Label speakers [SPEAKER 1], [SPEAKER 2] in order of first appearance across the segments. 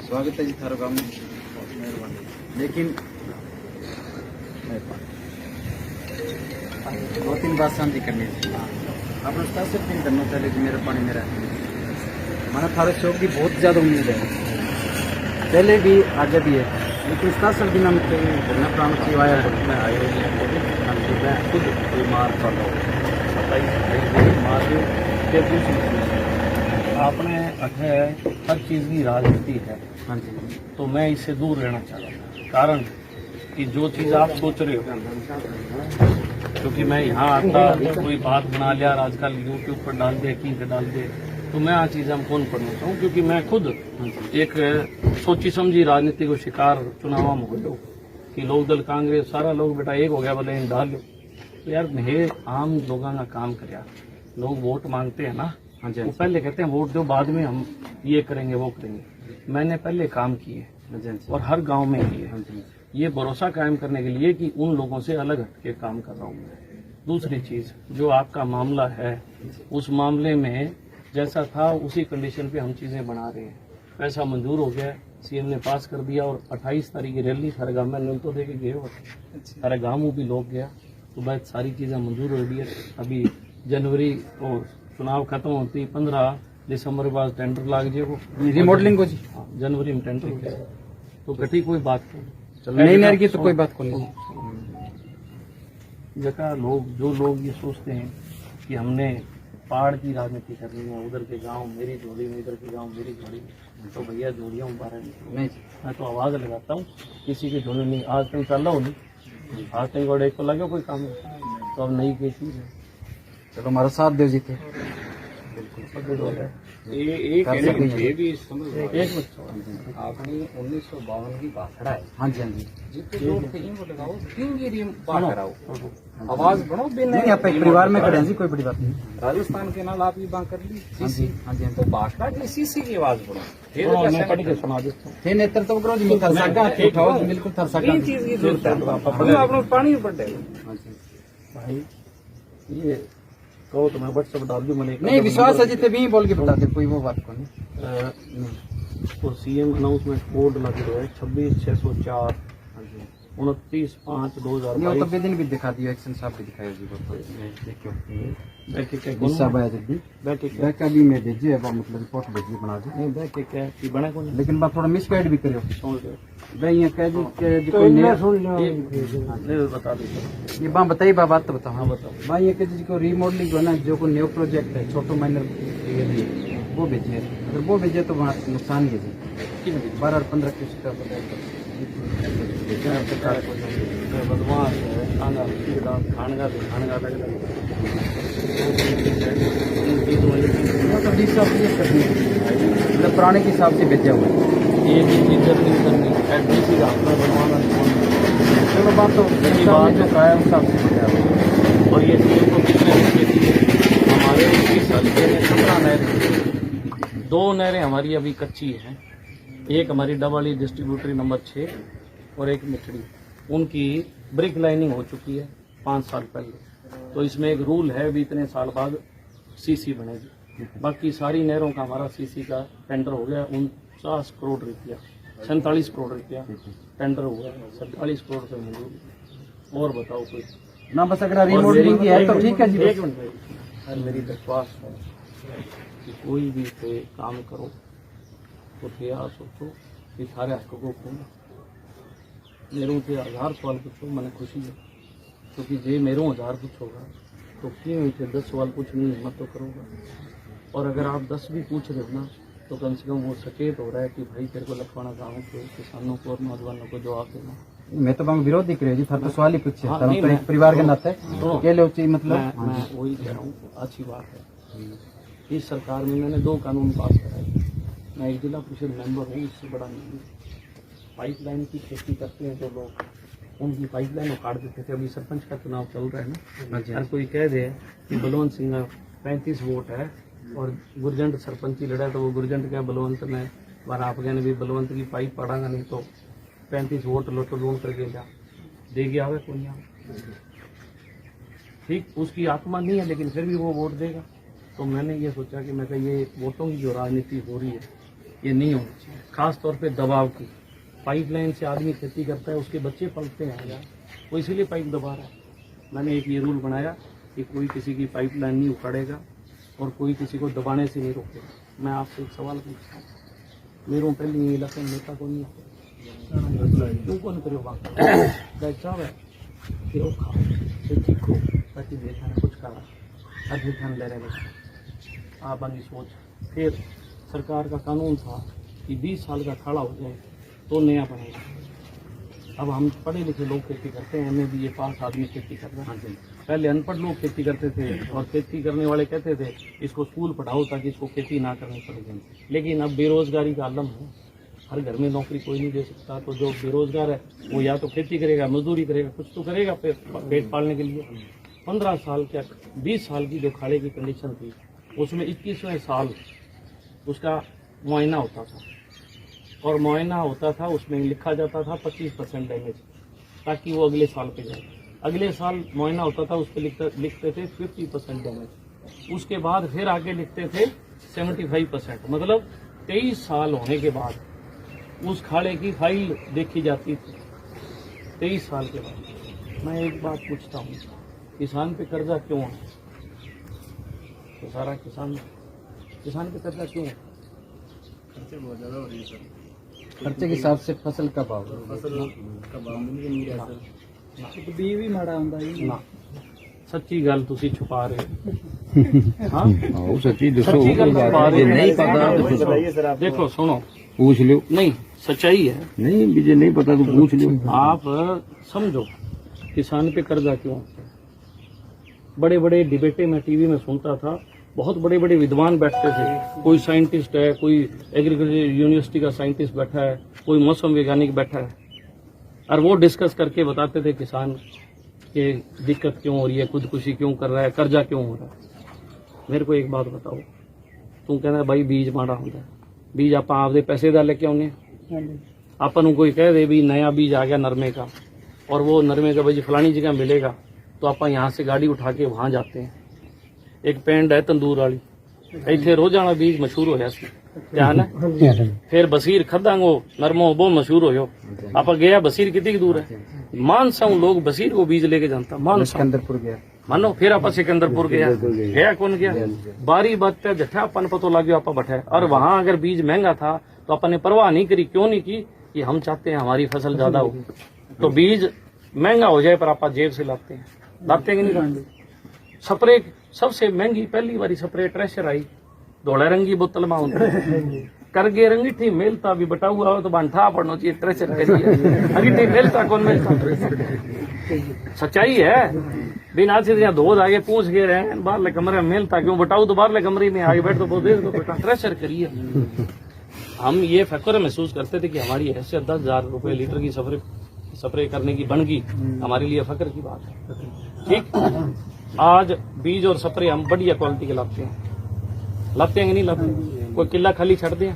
[SPEAKER 1] स्वागत है जी थारो गाँव में। मेहरबानी। लेकिन 2-3 बात शांति करनी थी। आप रास्ता से नहीं करना चाहिए कि मेरा पानी मेरा है। हमारा थारे शौक की बहुत ज़्यादा उम्मीद है, पहले भी आगे भी है, लेकिन इस सर दिन हम घूमना प्राण की आया मैं आए मैं खुद बीमार पड़ रहा हूँ।
[SPEAKER 2] आपने अठे हर चीज़ की राजनीति है।
[SPEAKER 1] हाँ जी।
[SPEAKER 2] तो मैं इससे दूर रहना चाह रहा हूँ, कारण कि जो चीज़ आप सोच रहे हो, क्योंकि मैं यहाँ आता कोई बात बना लिया और आजकल यूट्यूब पर डाल दे की डाल दे, तो मैं आ चीज़ हम कौन पढ़ना चाहूँ, क्योंकि मैं खुद एक सोची समझी राजनीति को शिकार चुनाव में हो लो कि लोक दल कांग्रेस सारा लोग बेटा एक हो गया बोले इन डाल लो। तो यार मैं आम लोगों का काम कर, लोग वोट मांगते हैं ना, वो पहले कहते हैं वोट दो बाद में हम ये करेंगे वो करेंगे। मैंने पहले काम किए और हर गांव में किए, ये भरोसा कायम करने के लिए कि उन लोगों से अलग हटके काम कर रहा हूँ मैं। दूसरी चीज, जो आपका मामला है उस मामले में जैसा था उसी कंडीशन पे हम चीजें बना रहे हैं। पैसा मंजूर हो गया, सीएम ने पास कर दिया और 28 तारीख की रैली सारे गाँव में नल तो दे के गए होते, सारे गाँव में भी लोग गया, तो बस सारी चीजें मंजूर हो रही है। अभी जनवरी और चुनाव खत्म होती 15 दिसंबर के बाद टेंडर लाग जाए वो
[SPEAKER 1] रिमॉडलिंग को जी।
[SPEAKER 2] हाँ, जनवरी में टेंडर हो जाए तो घटी कोई बात नहीं,
[SPEAKER 1] नहीं नहर की तो कोई बात को नहीं।
[SPEAKER 2] जगह लोग जो लोग ये सोचते हैं कि हमने पहाड़ की राजनीति करनी है, उधर के गांव मेरी झोली में, इधर के गांव मेरी झोली में, तो भैया झोलियाँ बाहर नहीं। मैं तो आवाज लगाता हूँ, किसी की झोली नहीं। आज कहीं चल रहा हो नहीं, आज कहीं बड़े को लगे कोई काम, तो अब नई की चीज है।
[SPEAKER 1] चलो हमारा साथ दो जी थे।
[SPEAKER 2] ये भी समझ एक
[SPEAKER 1] आपने 1952 की भाषण है। हाँ जी हाँ जी। जितने लोग थे इनको लगाओ, क्यों ये बात कराओ, आवाज बढ़ो। नहीं आप एक परिवार में खड़े हैं जी, कोई बड़ी बात नहीं। राजस्थान के नाल आप ये बात कर ली सीसी। हाँ जी तो भाषणा की सीसी की आवाज बढ़ो।
[SPEAKER 2] मैं पढ़ के सुना देता हूँ।
[SPEAKER 1] थे नेतृत्व करो जी, थर सगा उठाओ बिल्कुल थर सगा।
[SPEAKER 2] तीन चीज की जरूरत है, आपने पानी पड़ जाएगा।
[SPEAKER 1] हाँ जी
[SPEAKER 2] भाई ये कहो तो मैं व्हाट्सएप डाल दूं। मैंने
[SPEAKER 1] नहीं विश्वास है जितने भी बोल के बता दे, कोई वो बात को नहीं।
[SPEAKER 2] तो सीएम अनाउंसमेंट कोड लग रहा है 26/604 29/5/2022।
[SPEAKER 1] तो दिन भी दिखा दिया, एक्शन साहब भी दिखाया जी। देखियो बैक अभी मैं भेजी है, मतलब रिपोर्ट भेजी बना दी।
[SPEAKER 2] नहीं बैक क्या कि बना कौन,
[SPEAKER 1] लेकिन बात थोड़ा मिसगाइड भी करियो भाई। ये कह जी के
[SPEAKER 2] तो
[SPEAKER 1] कोई
[SPEAKER 2] सुन लो बता दो
[SPEAKER 1] ये बात बताइए, बात तो बताओ।
[SPEAKER 2] हाँ बताओ
[SPEAKER 1] भाई ये कह जी को रीमॉडलिंग जो है ना, जो कोई न्यू प्रोजेक्ट है छोटो माइनर वो भेजिए। अगर वो भेजे तो वहाँ नुकसान है जी, 12 और 15 किस्त का
[SPEAKER 2] बदमाश है, खानगा लग
[SPEAKER 1] मतलब पुराने के हिसाब से भेजा हुआ है।
[SPEAKER 2] एक ही चीज नहीं करनी, एडमिसी का अपना बनवाना।
[SPEAKER 1] चलो बात तो बात जो का है उस हिसाब से भेजा हुआ।
[SPEAKER 2] और ये चीज़ों को कितने के लिए हमारे 20 हल्के में 17 नहरें, 2 नहरें हमारी अभी कच्ची हैं, एक हमारी डबली डिस्ट्रीब्यूटरी नंबर 6 और एक मिठड़ी, उनकी ब्रिक लाइनिंग हो चुकी है 5 साल पहले। तो इसमें एक रूल है भी इतने साल बाद सीसी बनेगी। बाकी सारी नहरों का हमारा सीसी का टेंडर हो गया 49 करोड़ रुपया, 47 करोड़ रुपया टेंडर हुआ, 47 करोड़ रुपये मंजूर। और बताओ कोई
[SPEAKER 1] ना, बस अगर रिमॉडलिंग की है तो ठीक है जी।
[SPEAKER 2] एक मिनट, मेरी दरख्वास्त है कि कोई भी पे काम करो तो तैयार सोचो कि सारे हकों को पूर्ण मेरों से 1000 सवाल पूछो, मैंने खुशी है, क्योंकि जे मेरों 1000 पूछोगा तो क्यों इसे 10 सवाल पूछने की हिम्मत तो करोगा। और अगर आप 10 भी पूछ रहे हो ना, तो कम से कम वो सचेत हो रहा है कि भाई तेरे को लखवाना गाँव के किसानों को और नौजवानों को जवाब देना।
[SPEAKER 1] मैं तो विरोध दिख रहे जी, था तो सवाल ही पूछे।
[SPEAKER 2] हाँ,
[SPEAKER 1] तो एक परिवार के नाते क्या लो चाहिए, मतलब
[SPEAKER 2] मैं वही कह रहा हूँ, अच्छी बात है। इस सरकार में मैंने 2 कानून पास कराए, मैं एक जिला परिषद मेंबर हूँ, इससे बड़ा नहीं। पाइपलाइन की खेती करते हैं जो लोग, उनकी पाइपलाइन उखाड़ देते थे। अभी सरपंच का चुनाव चल रहा है ना, हर कोई कह दे कि बलवंत सिंह 35 वोट है और गुरजंट सरपंच की लड़ा, तो वो गुरजंट क्या बलवंत में बार आप कहने भी बलवंत की पाइप पड़ागा नहीं तो 35 वोट लो तो लोन करके जा दे गया है कोई यहाँ। ठीक उसकी आत्मा नहीं है, लेकिन फिर भी वो वोट देगा। तो मैंने ये सोचा कि मैं ये वोटों की जो राजनीति हो रही है ये नहीं होना चाहिए। खास तौर पे दबाव की पाइपलाइन से आदमी खेती करता है, उसके बच्चे पलते हैं यार, वो इसीलिए पाइप दबा रहा है। मैंने एक ये रूल बनाया कि कोई किसी की पाइपलाइन नहीं उखाड़ेगा और कोई किसी को दबाने से नहीं रोकेगा। मैं आपसे एक सवाल पूछता हूँ, मेरे पहले ये इलाके में नेता को नहीं क्यों कौन करो चाव है कि वो खाओ फिर सीखो ताकि देखा कुछ करा अधिकार ले रहे आप आनी सोच। फिर सरकार का कानून था कि 20 साल का खड़ा हो जाए तो नया बनेगा। अब हम पढ़े लिखे लोग खेती करते हैं, हमें भी ये पास आदमी खेती कर रहे हैं। पहले अनपढ़ लोग खेती करते थे और खेती करने वाले कहते थे इसको स्कूल पढ़ाओ ताकि इसको खेती ना करनी पड़ेगी। लेकिन अब बेरोजगारी का आलम है, हर घर में नौकरी कोई नहीं दे सकता, तो जो बेरोजगार है वो या तो खेती करेगा, मजदूरी करेगा, कुछ तो करेगा पेट पालने के लिए। 15 साल क्या 20 साल की जो खाड़े की कंडीशन थी उसमें 21वें साल उसका मुआयना होता था और मुआयना होता था उसमें लिखा जाता था 25% डैमेज ताकि वो अगले साल पे जाए। अगले साल मुआयना होता था उस पर लिखते थे 50% डैमेज, उसके बाद फिर आगे लिखते थे 75%। मतलब 23 साल होने के बाद उस खाड़े की फाइल देखी जाती थी 23 साल के बाद। मैं एक बात पूछता हूँ, किसान पे कर्जा क्यों है? तो सारा किसान पे कर्जा क्यों है?
[SPEAKER 1] खर्चे बहुत ज्यादा हो रही है सर। खर्चे के हिसाब से फसल का भाव नहीं रहा सर। बीज भी माड़ा ਹੁੰਦਾ ਜੀ ना
[SPEAKER 2] सच्ची गल तुसी छुपा रहे हो। हाँ
[SPEAKER 3] सच्ची दसो,
[SPEAKER 2] सच्ची गल छुपा रहे हो।
[SPEAKER 3] नहीं पता तो
[SPEAKER 1] बताइए सर आप।
[SPEAKER 2] देखो सुनो,
[SPEAKER 3] पूछ लो।
[SPEAKER 2] नहीं सच्चाई है,
[SPEAKER 3] नहीं मुझे नहीं पता तो पूछ लो।
[SPEAKER 2] आप समझो किसान पे कर्जा क्यों? बड़े बड़े डिबेटे में टीवी में सुनता था, बहुत बड़े बड़े विद्वान बैठते थे, कोई साइंटिस्ट है, कोई एग्रीकल्चर यूनिवर्सिटी का साइंटिस्ट बैठा है, कोई मौसम वैज्ञानिक बैठा है, और वो डिस्कस करके बताते थे किसान के दिक्कत क्यों हो रही है, खुदकुशी क्यों कर रहा है, कर्जा क्यों हो रहा है। मेरे को एक बात बताओ, तू कहना भाई बीज माड़ा होता है, बीज आप आपदे पैसे दा लेके आने, अपन कोई कह दे भी नया बीज आ गया नरमे का और वो नरमे का भाई फलानी जगह मिलेगा, तो आप यहाँ से गाड़ी उठा के वहां जाते हैं। एक पिंड है तंदूर वाली, इतने रोजाना बीज मशहूर होया सी, ध्यान है। फिर बसीर खदांगो नरमो बहुत मशहूर हो। आप गया बसीर कितनी दूर है? मानसा लोग बसीर को बीज लेके जानता, मानसा
[SPEAKER 1] सिकंदरपुर गया
[SPEAKER 2] मानो। फिर आप सिकंदरपुर गया कौन गया? बारी बात जठा अपन पतो लग गया आप बैठा, और वहां अगर बीज महंगा था तो अपन ने परवाह नहीं करी। क्यों नहीं की? कि हम चाहते हैं हमारी फसल ज्यादा हो, तो बीज महंगा हो जाए पर आप जेब से लाते हैं कि नहीं? स्प्रे सबसे महंगी पहली बारी स्प्रे ट्रेशर आई, धोला रंगी बोतल में करगे रंगीठी मेलता भी बटा हुआ हो तो बांठा पड़ना चाहिए ट्रेशर अंगीठी मेलता कौन मेलता? सच्चाई है। बिन आज से धो आगे पूछ गए रहे बाहरले कमरे में मेलता क्यों बटाऊ, तो बाहरले कमरे में आगे बैठ तो देख दो बेटा ट्रेशर करिए। हम ये फक्र महसूस करते थे कि हमारी हैसियत 10,000 रुपए लीटर की स्प्रे करने की बन गई, हमारे लिए फक्र की बात है। ठीक, आज बीज और स्प्रे हम बढ़िया क्वालिटी के लाते हैं कि नहीं लाते? कोई किला खाली छड़ते हैं?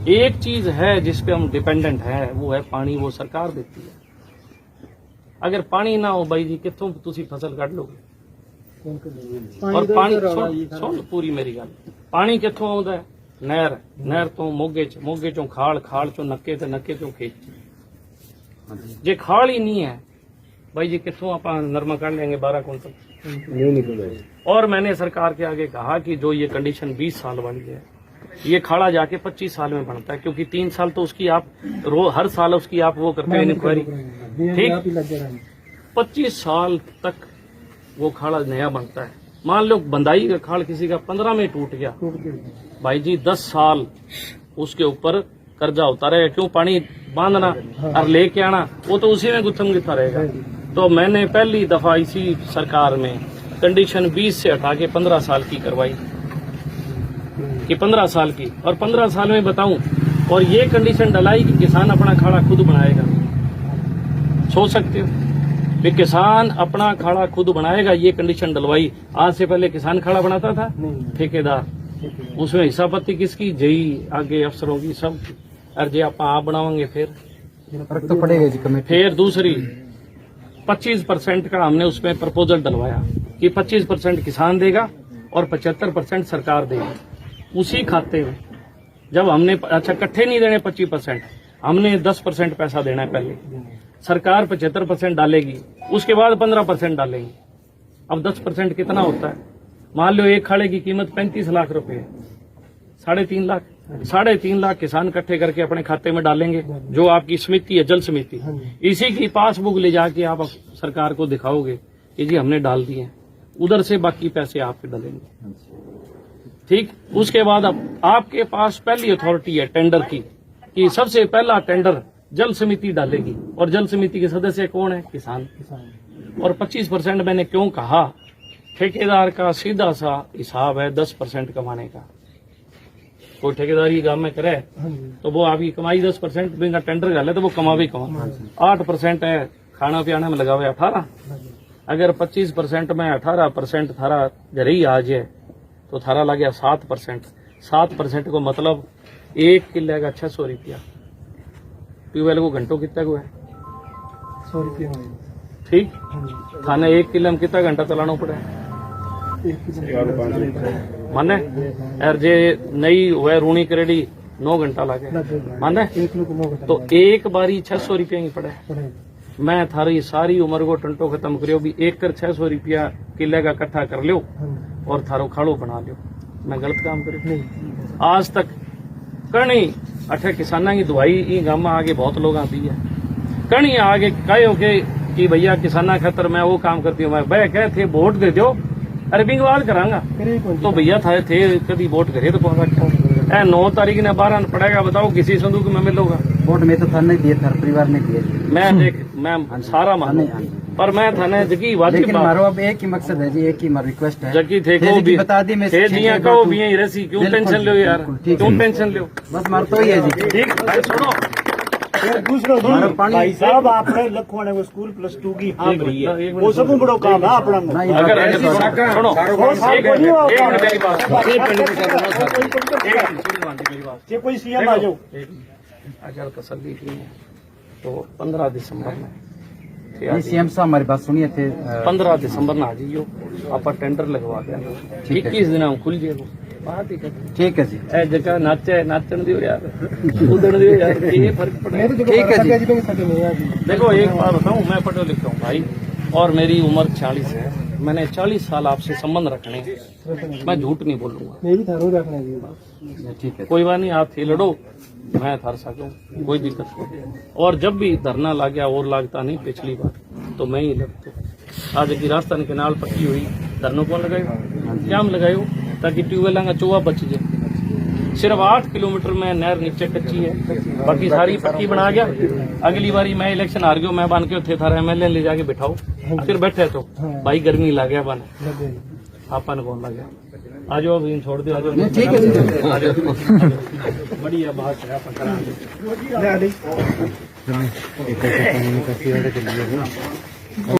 [SPEAKER 2] एक चीज है जिस पे हम डिपेंडेंट है, वो है पानी, वो सरकार देती है। अगर पानी ना हो भाई जी कितों तुसी फसल काट लोगे? और पानी सुन पूरी मेरी गल, पानी कितों आउंदा है? नहर तो मोगे चों खाल चों नक्के ते नक्के चों खेत। जे खाल ही नहीं है भाई जी कितों आप नरमा काट लेंगे 12 कुंटल? और मैंने सरकार के आगे कहा कि जो ये कंडीशन 20 साल वाली है, ये खाड़ा जाके 25 साल में बनता है, क्योंकि 3 साल तो उसकी आप हर साल उसकी आप वो करते हैं इंक्वायरी। ठीक, 25 साल तक वो खाड़ा नया बनता है। मान लो बंदाई का खाड़ किसी का 15 में टूट गया, भाई जी 10 साल उसके ऊपर कर्जा होता रहेगा। क्यों? पानी बांधना और लेके आना वो तो उसी में गुत्थम गिथा रहेगा। तो मैंने पहली दफा इसी सरकार में कंडीशन 20 से हटा के 15 साल की करवाई कि 15 साल की, और 15 साल में बताऊं, और ये कंडीशन डलाई कि किसान अपना खाड़ा खुद बनाएगा। सोच सकते हो कि किसान अपना खाड़ा खुद बनाएगा, ये कंडीशन डलवाई। आज से पहले किसान खाड़ा बनाता था, ठेकेदार, उसमें हिस्सापत्ति किसकी? जेई आगे अफसरों की सब। और जे आप बनाओगे फिर
[SPEAKER 1] फर्क तो पड़ेगा जी कमेटी।
[SPEAKER 2] फिर दूसरी 25% का हमने उसमें प्रपोजल डलवाया कि 25% किसान देगा और 75% सरकार देगी। उसी खाते में जब हमने अच्छा इकट्ठे नहीं देने 25%, हमने 10% पैसा देना है पहले, सरकार 75% डालेगी, उसके बाद 15% डालेंगे। अब 10% कितना होता है? मान लो एक खाड़े की कीमत 35 लाख रुपए है, 3.5 लाख, 3.5 लाख किसान इकट्ठे करके अपने खाते में डालेंगे, जो आपकी समिति है, जल समिति, इसी की पासबुक ले जाके आप सरकार को दिखाओगे कि जी हमने डाल दिए हैं, उधर से बाकी पैसे आपके डालेंगे। ठीक, उसके बाद अब आपके पास पहली अथॉरिटी है टेंडर की, कि सबसे पहला टेंडर जल समिति डालेगी, और जल समिति के सदस्य कौन है? किसान। और 25% मैंने क्यों कहा? ठेकेदार का सीधा सा हिसाब है 10% कमाने का। कोई ठेकेदारी गांव में करे तो वो आपकी कमाई 10%, बिना टेंडर डाले तो वो कमावे कमा। 8% है खाना पियाना में लगावे 18, अगर 25% में 18% थारा घर ही आ जाए तो थारा लग गया 7%। 7% को मतलब 1 किले का 600 रुपया। ट्यूबवेल को घंटों कितना को है?
[SPEAKER 4] 100 रुपये।
[SPEAKER 2] ठीक, थाने 1 किले में कितना घंटा चलाना पड़े? माने यार जे नई हुआ रूणी करेड़ी 9 घंटा लगे, माने तो एक बारी 600 रुपया ही पड़े। मैं थारी सारी उम्र को टंटो खत्म करियो भी 1 कर 600 रुपया किले का इकट्ठा कर लियो और थारो खाड़ो बना लियो। मैं गलत काम करूं? आज तक कणी अठे किसाना की दवाई ई गांव में आगे बहुत लोग आती है, कणी आगे कहो कि भैया किसाना खातर मैं वो काम करती हूँ, मैं बह कहे थे वोट दे दो, अरे बिंगवाल करांगा तो भैया थे कभी वोट करे तो 9 तारीख ने 12 पड़ेगा, बताओ किसी संदूक में मिलोगा?
[SPEAKER 1] वोट में तो था नहीं दिए, था परिवार ने दिए।
[SPEAKER 2] मैं सारा मानू, पर मैं थाने जगी वादी
[SPEAKER 1] लेकिन मारो अब एक ही मकसद है जी, एक ही रिक्वेस्ट है
[SPEAKER 2] जगी थे को भी
[SPEAKER 1] बता दी मैं
[SPEAKER 2] जिया कहो भी यही रसी, क्यों टेंशन लो यार, क्यों टेंशन लो?
[SPEAKER 1] बस मार तो ही है जी।
[SPEAKER 2] ठीक, सुनो
[SPEAKER 4] दूसरा भाई साहब आपने लखवाने को स्कूल +2 की हाँ भरी है, वो सब बड़ो काम है अपना।
[SPEAKER 2] अगर सुनो
[SPEAKER 4] ये कोई सीएम आ जाओ,
[SPEAKER 2] अगर तसल्ली की है तो 15 दिसंबर में
[SPEAKER 1] सीएम साहब हमारी बात सुनिए थे।
[SPEAKER 2] 15 दिसंबर में आ जाइयो, आप टेंडर लगवा देना, 21 दिन खुल जाएगा। बात ही
[SPEAKER 1] ठीक है जी।
[SPEAKER 2] ए जगह नाचे नाचन दियो यार, उदण दियो यार, ये फर्क पड़ेगा।
[SPEAKER 1] ठीक है जी।
[SPEAKER 2] देखो एक बात बताऊं, मैं पढ़ा लिखा हूँ भाई, और मेरी उम्र 40 है, मैंने 40 साल आपसे संबंध रखने, मैं झूठ नहीं बोलूंगा।
[SPEAKER 1] ठीक है,
[SPEAKER 2] कोई बात नहीं, आप थे लड़ो, मैं थर सकूं, कोई दिक्कत नहीं। और जब भी धरना ला गया और लागता नहीं पिछली बार तो मैं ही लगता। आज की राजस्थान केनाल पक्की हुई, धरनों कौन लगायो? जाम लगायो ताकि ट्यूबवेल का चौवा बच जाए। सिर्फ 8 किलोमीटर में नहर नीचे कच्ची है, बाकी सारी पक्की बना गया। अगली बारी मैं इलेक्शन हार गयो, मैं बन के थे थारा MLA ले जाके बिठाओ, फिर बैठे तो भाई गर्मी ला गया बन आपन कौन लगे। आ जाओ अभी छोड़ दो, आ जाओ।
[SPEAKER 1] ठीक है जी।
[SPEAKER 2] बढ़िया बात है आप करा।